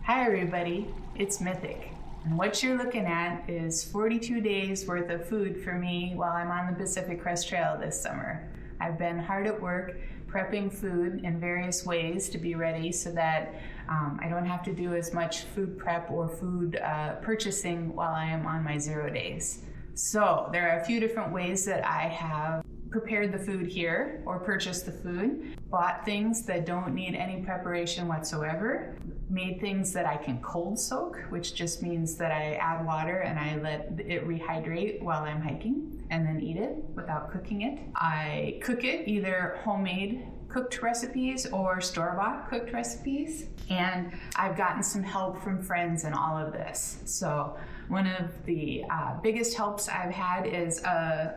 Hi everybody, it's Mythic. And what you're looking at is 42 days worth of food for me while I'm on the Pacific Crest Trail this summer. I've been hard at work prepping food in various ways to be ready so that I don't have to do as much food prep or food purchasing while I am on my 0 days. So there are a few different ways that I have prepared the food here or purchased the food, bought things that don't need any preparation whatsoever, made things that I can cold soak, which just means that I add water and I let it rehydrate while I'm hiking and then eat it without cooking it. I cook it either homemade cooked recipes or store-bought cooked recipes, and I've gotten some help from friends in all of this. So one of the biggest helps I've had is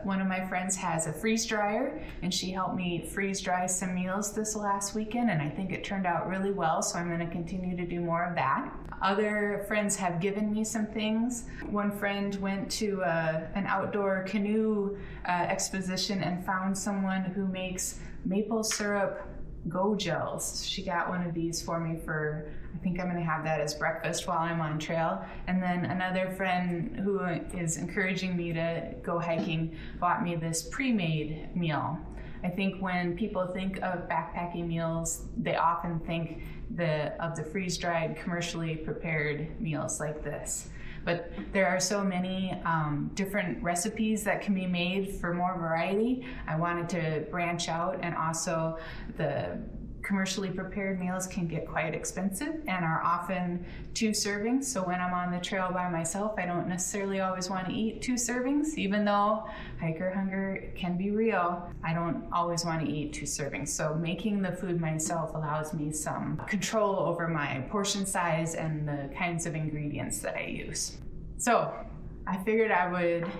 one of my friends has a freeze dryer, and she helped me freeze dry some meals this last weekend, and I think it turned out really well, so I'm going to continue to do more of that. Other friends have given me some things. One friend went to an outdoor canoe exposition and found someone who makes maple syrup go gels. She got one of these for me for, I think I'm gonna have that as breakfast while I'm on trail. And then another friend who is encouraging me to go hiking bought me this pre-made meal. I think when people think of backpacking meals, they often think of the freeze-dried, commercially prepared meals like this. But there are so many different recipes that can be made for more variety. I wanted to branch out, and also the commercially prepared meals can get quite expensive and are often 2 servings. So when I'm on the trail by myself, I don't necessarily always want to eat 2 servings, even though hiker hunger can be real. I don't always want to eat 2 servings. So making the food myself allows me some control over my portion size and the kinds of ingredients that I use. So I figured I would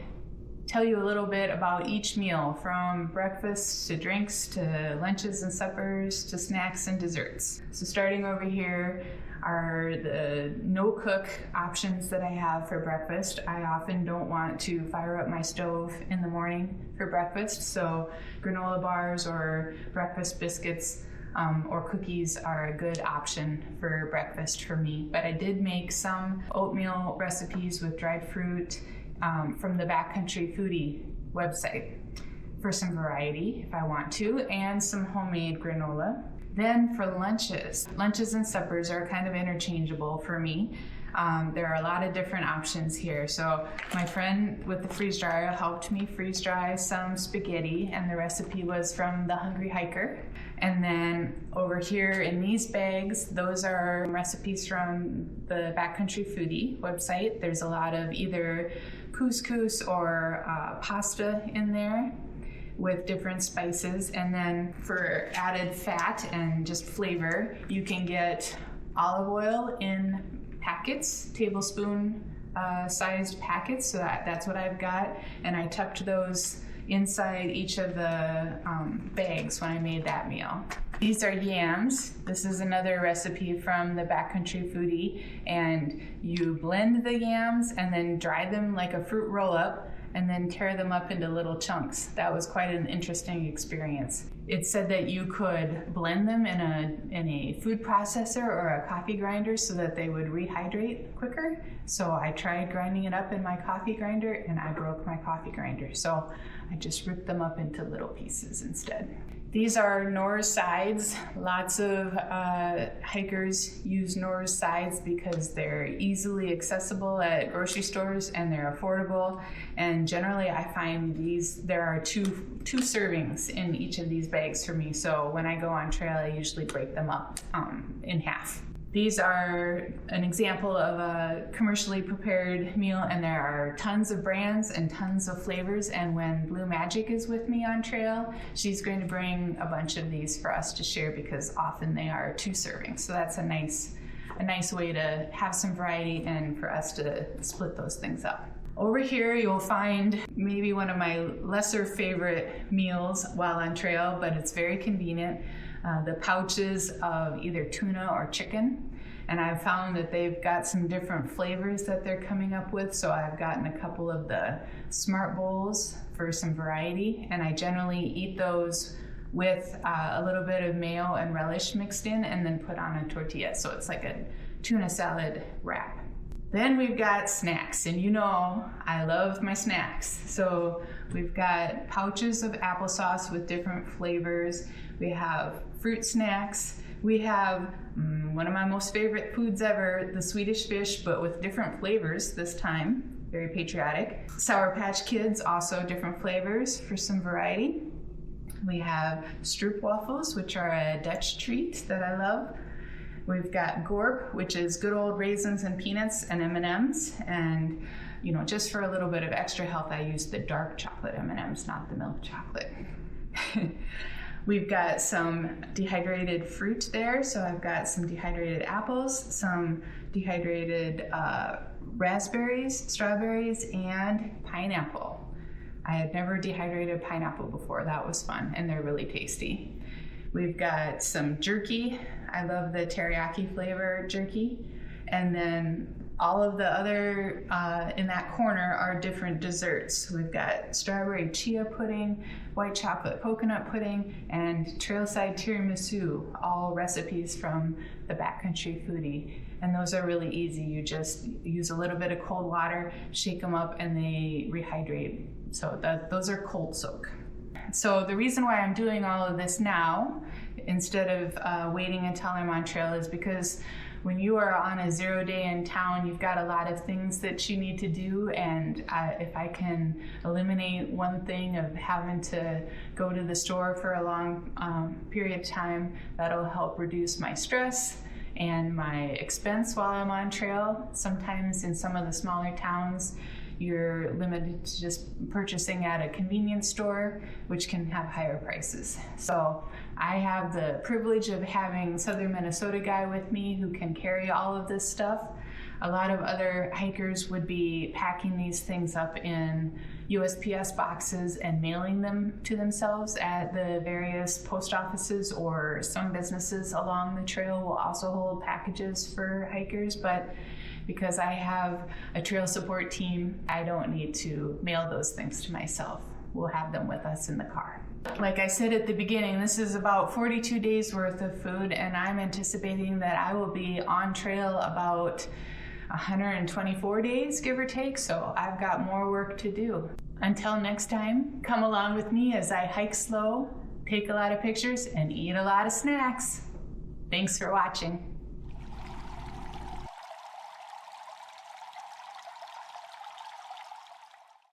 tell you a little bit about each meal, from breakfast to drinks to lunches and suppers to snacks and desserts. So starting over here are the no-cook options that I have for breakfast. I often don't want to fire up my stove in the morning for breakfast, so granola bars or breakfast biscuits or cookies are a good option for breakfast for me. But I did make some oatmeal recipes with dried fruit from the Backcountry Foodie website for some variety if I want to, and some homemade granola. Then for lunches and suppers are kind of interchangeable for me. There are a lot of different options here. So my friend with the freeze dryer helped me freeze dry some spaghetti, and the recipe was from The Hungry Hiker. And then over here in these bags, those are recipes from the Backcountry Foodie website. There's a lot of either couscous or pasta in there with different spices. And then for added fat and just flavor, you can get olive oil in packets, tablespoon sized packets. So that's what I've got. And I tucked those inside each of the bags when I made that meal. These are yams. This is another recipe from the Backcountry Foodie, and you blend the yams and then dry them like a fruit roll-up and then tear them up into little chunks. That was quite an interesting experience. It said that you could blend them in a food processor or a coffee grinder so that they would rehydrate quicker. So I tried grinding it up in my coffee grinder, and I broke my coffee grinder. So I just ripped them up into little pieces instead. These are Knorr's sides. Lots of hikers use Knorr's sides because they're easily accessible at grocery stores and they're affordable. And generally I find there are two servings in each of these bags for me. So when I go on trail, I usually break them up in half. These are an example of a commercially prepared meal, and there are tons of brands and tons of flavors. And when Blue Magic is with me on trail, she's going to bring a bunch of these for us to share because often they are 2 servings. So that's a nice way to have some variety and for us to split those things up. Over here you'll find maybe one of my lesser favorite meals while on trail, but it's very convenient. The pouches of either tuna or chicken. And I've found that they've got some different flavors that they're coming up with. So I've gotten a couple of the Smart Bowls for some variety. And I generally eat those with a little bit of mayo and relish mixed in and then put on a tortilla. So it's like a tuna salad wrap. Then we've got snacks, and you know I love my snacks. So we've got pouches of applesauce with different flavors. We have fruit snacks. We have one of my most favorite foods ever, the Swedish fish, but with different flavors this time. Very patriotic. Sour Patch Kids, also different flavors for some variety. We have stroopwafels, which are a Dutch treat that I love. We've got Gorp, which is good old raisins and peanuts and M&Ms. And, you know, just for a little bit of extra health, I use the dark chocolate M&Ms, not the milk chocolate. We've got some dehydrated fruit there. So I've got some dehydrated apples, some dehydrated raspberries, strawberries, and pineapple. I had never dehydrated pineapple before. That was fun, and they're really tasty. We've got some jerky. I love the teriyaki flavor jerky. And then all of the other in that corner are different desserts. We've got strawberry chia pudding, white chocolate coconut pudding, and trailside tiramisu, all recipes from the Backcountry Foodie. And those are really easy. You just use a little bit of cold water, shake them up, and they rehydrate. So those are cold soak. So the reason why I'm doing all of this now, instead of waiting until I'm on trail, is because when you are on a 0 day in town, you've got a lot of things that you need to do, and if I can eliminate one thing of having to go to the store for a long period of time, that'll help reduce my stress and my expense while I'm on trail. Sometimes in some of the smaller towns, you're limited to just purchasing at a convenience store, which can have higher prices. So I have the privilege of having Southern Minnesota guy with me who can carry all of this stuff. A lot of other hikers would be packing these things up in USPS boxes and mailing them to themselves at the various post offices, or some businesses along the trail will also hold packages for hikers. But because I have a trail support team, I don't need to mail those things to myself. We'll have them with us in the car. Like I said at the beginning, this is about 42 days worth of food, and I'm anticipating that I will be on trail about 124 days, give or take, so I've got more work to do. Until next time, come along with me as I hike slow, take a lot of pictures, and eat a lot of snacks. Thanks for watching.